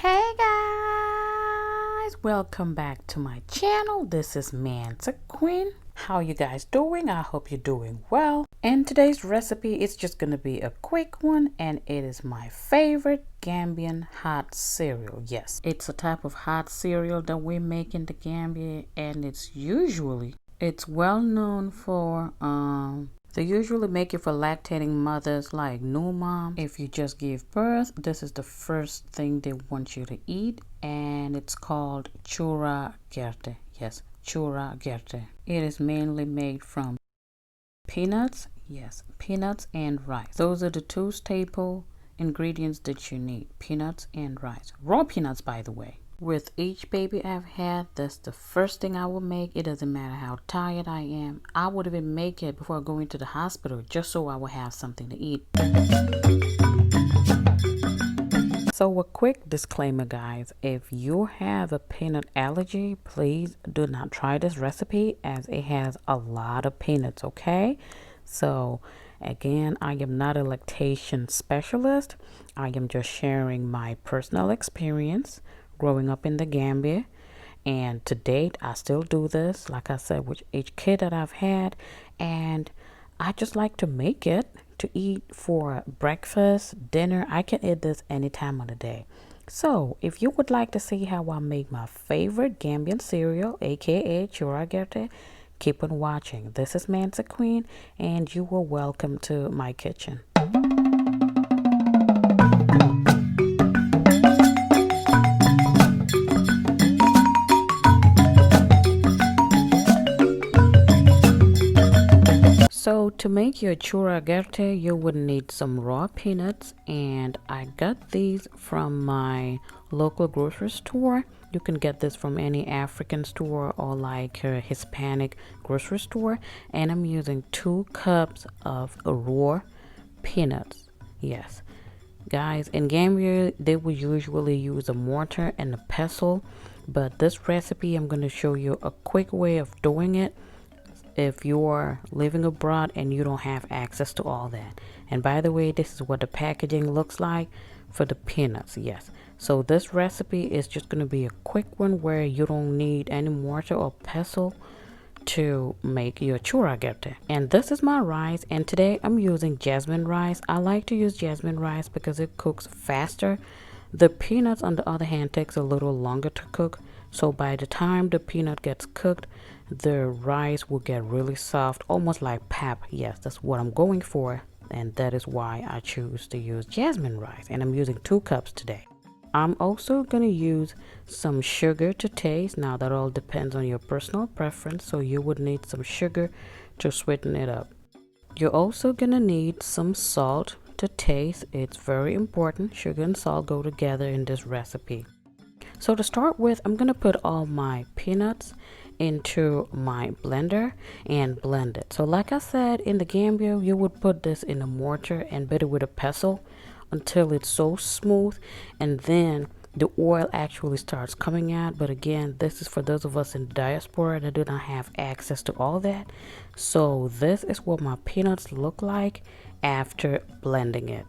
Hey guys, welcome back to my channel. This is Mansa Queen. How you guys doing? I hope you're doing well. And today's recipe is just gonna be a quick one, and it is my favorite Gambian hot cereal. Yes, it's a type of hot cereal that we make in the Gambia, and it's well known for they usually make it for lactating mothers like new mom. If you just give birth, this is the first thing they want you to eat, and it's called Churaa Gerteh. Yes, Churaa Gerteh. It is mainly made from peanuts. Yes, peanuts and rice. Those are the two staple ingredients that you need: peanuts and rice. Raw peanuts, by the way. With each baby I've had, that's the first thing I will make. It doesn't matter how tired I am. I would even make it before going to the hospital just so I would have something to eat. So a quick disclaimer, guys. If you have a peanut allergy, please do not try this recipe as it has a lot of peanuts, okay? So again, I am not a lactation specialist. I am just sharing my personal experience growing up in the Gambia, and to date I still do this, like I said, with each kid that I've had, and I just like to make it to eat for breakfast, dinner. I can eat this any time of the day. So if you would like to see how I make my favorite Gambian cereal, aka Churaa Gerteh, keep on watching. This is Mansa Queen, and you are welcome to my kitchen. So to make your Churaa Gerteh, you would need some raw peanuts, and I got these from my local grocery store. You can get this from any African store or like a Hispanic grocery store, and I'm using 2 cups of raw peanuts. Yes, guys, in Gambia they will usually use a mortar and a pestle, but this recipe I'm going to show you a quick way of doing it if you're living abroad and you don't have access to all that. And by the way, this is what the packaging looks like for the peanuts. Yes, so this recipe is just going to be a quick one where you don't need any mortar or pestle to make your Churaa Gerteh. And this is my rice, and today I'm using jasmine rice. I like to use jasmine rice because it cooks faster. The peanuts, on the other hand, takes a little longer to cook, so by the time the peanut gets cooked, the rice will get really soft, almost like pap. Yes, that's what I'm going for, and that is why I choose to use jasmine rice, and I'm using 2 cups today. I'm also going to use some sugar to taste. Now that all depends on your personal preference, so you would need some sugar to sweeten it up. You're also going to need some salt to taste. It's very important. Sugar and salt go together in this recipe. So to start with, I'm going to put all my peanuts into my blender and blend it. So like I said, in the Gambia, you would put this in a mortar and beat it with a pestle until it's so smooth, and then the oil actually starts coming out. But again, this is for those of us in the diaspora that do not have access to all that. So this is what my peanuts look like after blending it.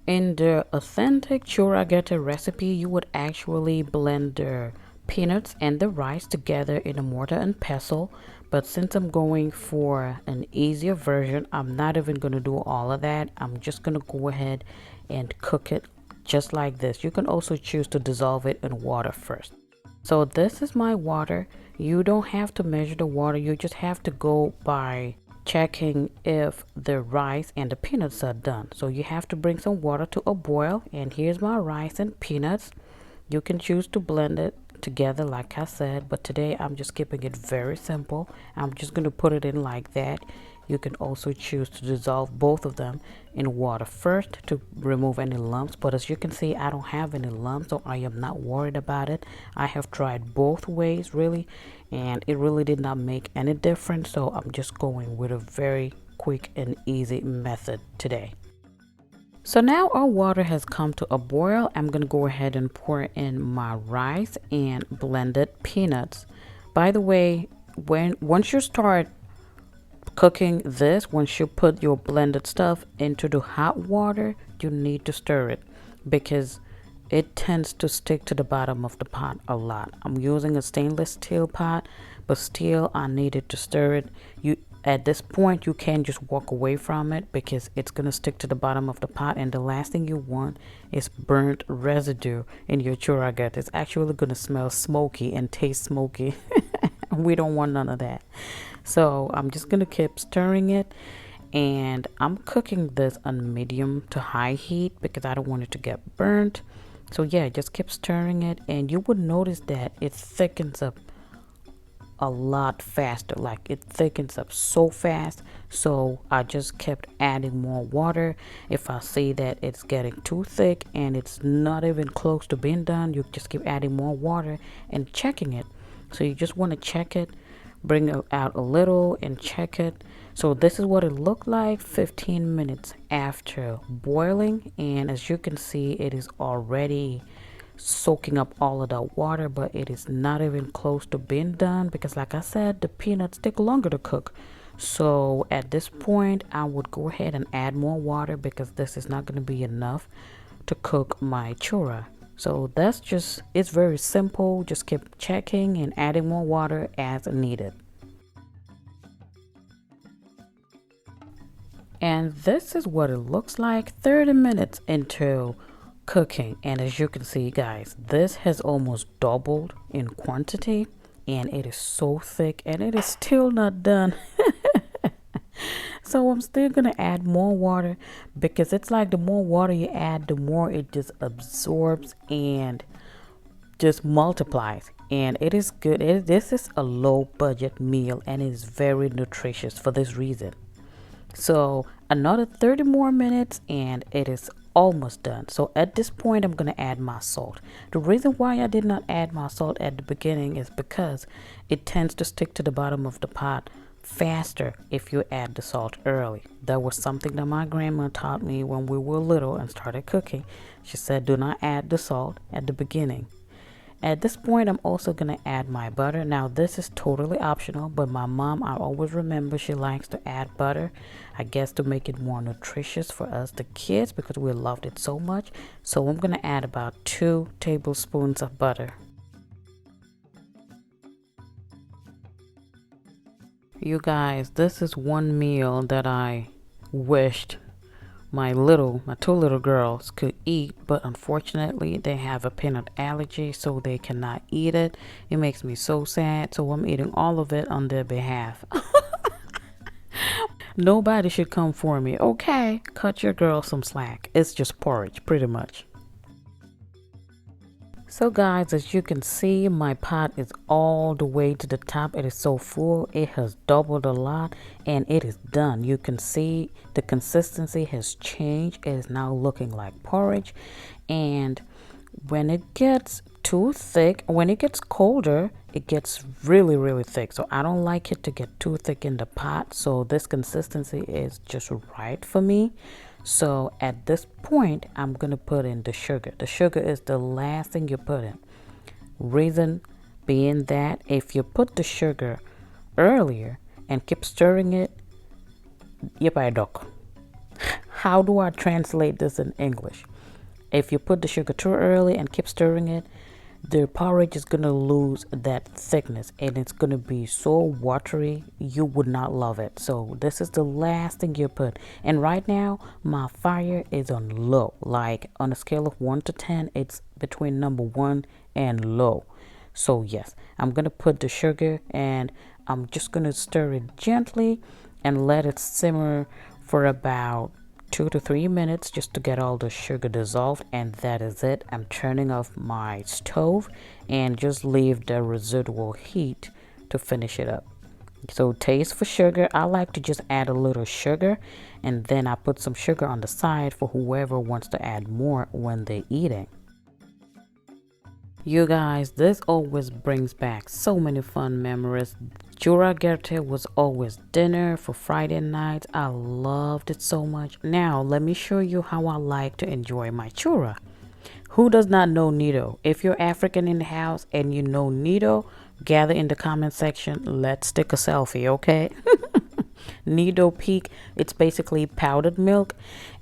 In the authentic Churaa Gerteh recipe, you would actually blend the peanuts and the rice together in a mortar and pestle, but since I'm going for an easier version, I'm not even going to do all of that. I'm just going to go ahead and cook it just like this. You can also choose to dissolve it in water first. So this is my water. You don't have to measure the water, you just have to go by checking if the rice and the peanuts are done. So you have to bring some water to a boil, and here's my rice and peanuts. You can choose to blend it together like I said, but today I'm just keeping it very simple. I'm just going to put it in like that. You can also choose to dissolve both of them in water first to remove any lumps, but as you can see, I don't have any lumps, so I am not worried about it. I have tried both ways really, and it really did not make any difference, so I'm just going with a very quick and easy method today. So now our water has come to a boil. I'm going to go ahead and pour in my rice and blended peanuts. By the way, once you start cooking this, once you put your blended stuff into the hot water, you need to stir it, because it tends to stick to the bottom of the pot a lot. I'm using a stainless steel pot, but still I needed to stir it. You At this point you can't just walk away from it because it's gonna stick to the bottom of the pot, and the last thing you want is burnt residue in your Churaa Gerteh. It's actually gonna smell smoky and taste smoky. We don't want none of that. So I'm just gonna keep stirring it, and I'm cooking this on medium to high heat because I don't want it to get burnt. So yeah, just keep stirring it, and you would notice that it thickens up a lot faster. Like, it thickens up so fast. So I just kept adding more water. If I see that it's getting too thick and it's not even close to being done, you just keep adding more water and checking it. So you just want to check it, bring it out a little and check it. So this is what it looked like 15 minutes after boiling, and as you can see, it is already soaking up all of that water, but it is not even close to being done because, like I said, the peanuts take longer to cook. So at this point I would go ahead and add more water because this is not going to be enough to cook my chura. So that's just, it's very simple. Just keep checking and adding more water as needed. And this is what it looks like 30 minutes into cooking. And as you can see, guys, this has almost doubled in quantity, and it is so thick, and it is still not done. So I'm still gonna add more water because it's like the more water you add, the more it just absorbs and just multiplies. And it is good. This is a low budget meal, and it is very nutritious for this reason. So another 30 more minutes and it is almost done. So at this point I'm going to add my salt. The reason why I did not add my salt at the beginning is because it tends to stick to the bottom of the pot faster if you add the salt early. That was something that my grandma taught me when we were little and started cooking. She said, do not add the salt at the beginning. At this point, I'm also going to add my butter. Now, this is totally optional, but my mom, I always remember, she likes to add butter, I guess to make it more nutritious for us, the kids, because we loved it so much. So I'm going to add about 2 tablespoons of butter. You guys, this is one meal that I wished my 2 little girls could eat, but unfortunately they have a peanut allergy, so they cannot eat it. It makes me so sad, so I'm eating all of it on their behalf. Nobody should come for me. Okay, cut your girl some slack. It's just porridge, pretty much. So guys, as you can see, my pot is all the way to the top. It is so full. It has doubled a lot, and it is done. You can see the consistency has changed. It is now looking like porridge. And when it gets too thick, when it gets colder, it gets really thick. So I don't like it to get too thick in the pot. So this consistency is just right for me. So at this point, I'm going to put in the sugar. The sugar is the last thing you put in. Reason being that if you put the sugar earlier and keep stirring it, how do I translate this in English? If you put the sugar too early and keep stirring it, the porridge is going to lose that thickness and it's going to be so watery, you would not love it. So this is the last thing you put. And right now my fire is on low, like on a scale of 1 to 10, it's between number 1 and low. So yes, I'm going to put the sugar and I'm just going to stir it gently and let it simmer for about 2 to 3 minutes just to get all the sugar dissolved, and that is it. I'm turning off my stove and just leave the residual heat to finish it up. So taste for sugar, I like to just add a little sugar, and then I put some sugar on the side for whoever wants to add more when they're eating. You guys, this always brings back so many fun memories. Churaa Gerteh was always dinner for Friday nights. I loved it so much. Now, let me show you how I like to enjoy my chura. Who does not know Nido? If you're African in the house and you know Nido, gather in the comment section. Let's take a selfie, okay? Nido Peak, it's basically powdered milk.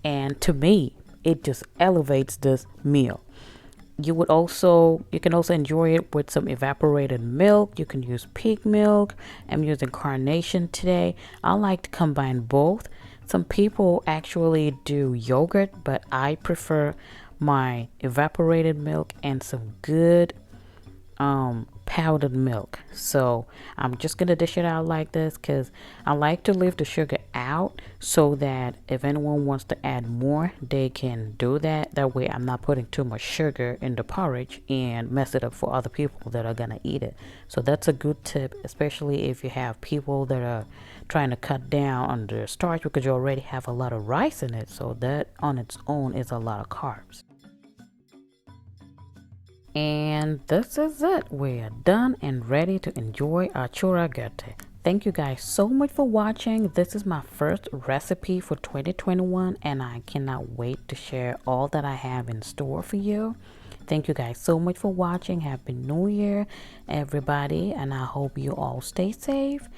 And to me, it just elevates this meal. you can also enjoy it with some evaporated milk. You can use pig milk. I'm using carnation today. I like to combine both. Some people actually do yogurt, but I prefer my evaporated milk and some good powdered milk. So I'm just gonna dish it out like this because I like to leave the sugar out so that if anyone wants to add more, they can do that. That way I'm not putting too much sugar in the porridge and mess it up for other people that are gonna eat it. So that's a good tip, especially if you have people that are trying to cut down on the starch because you already have a lot of rice in it. So that on its own is a lot of carbs. And this is it. We're done and ready to enjoy our Churaa Gerteh. Thank you guys so much for watching. This is my first recipe for 2021 and I cannot wait to share all that I have in store for you. Thank you guys so much for watching. Happy New Year, everybody, and I hope you all stay safe.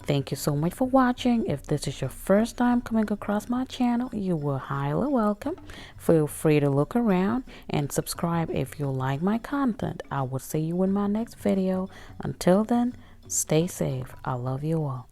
Thank you so much for watching. If this is your first time coming across my channel, you were highly welcome. Feel free to look around and subscribe if you like my content. I will see you in my next video. Until then, stay safe. I love you all.